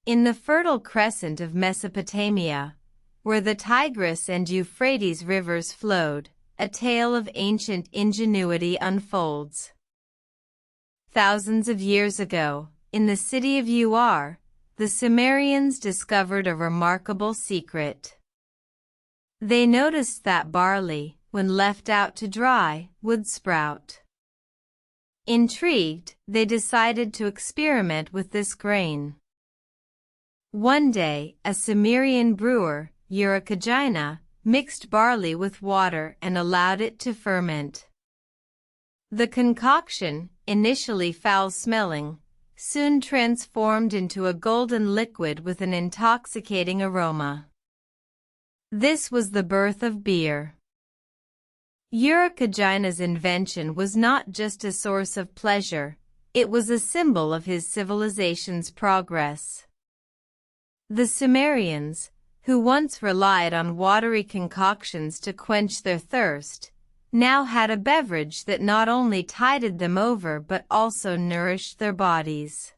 In the fertile crescent of Mesopotamia, where the Tigris and Euphrates rivers flowed, a tale of ancient ingenuity unfolds. Thousands of years ago, in the city of Ur, the Sumerians discovered a remarkable secret. They noticed that barley, when left out to dry, would sprout. Intrigued, they decided to experiment with this grain. One day, a Sumerian brewer, Urukagina, mixed barley with water and allowed it to ferment. The concoction, initially foul-smelling, soon transformed into a golden liquid with an intoxicating aroma. This was the birth of beer. Urukagina's invention was not just a source of pleasure, it was a symbol of his civilization's progress. The Sumerians, who once relied on watery concoctions to quench their thirst, now had a beverage that not only tided them over but also nourished their bodies.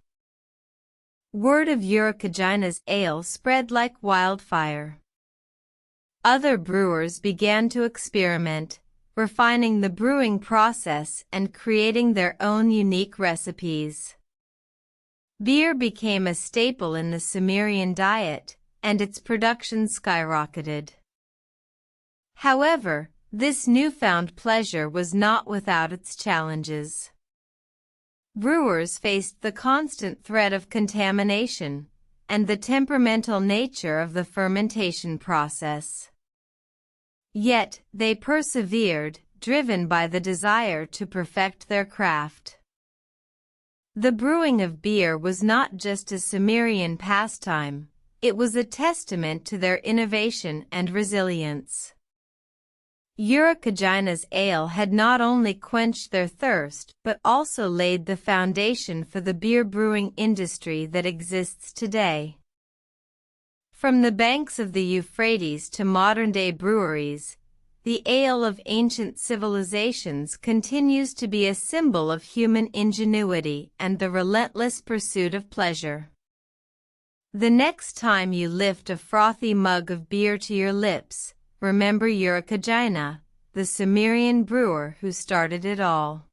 Word of Urukagina's ale spread like wildfire. Other brewers began to experiment, refining the brewing process and creating their own unique recipes. Beer became a staple in the Sumerian diet, and its production skyrocketed. However, this newfound pleasure was not without its challenges. Brewers faced the constant threat of contamination and the temperamental nature of the fermentation process. Yet, they persevered, driven by the desire to perfect their craft. The brewing of beer was not just a Sumerian pastime, it was a testament to their innovation and resilience. Urukagina's ale had not only quenched their thirst but also laid the foundation for the beer brewing industry that exists today. From the banks of the Euphrates to modern-day breweries, the ale of ancient civilizations continues to be a symbol of human ingenuity and the relentless pursuit of pleasure. The next time you lift a frothy mug of beer to your lips, remember Urukagina, the Sumerian brewer who started it all.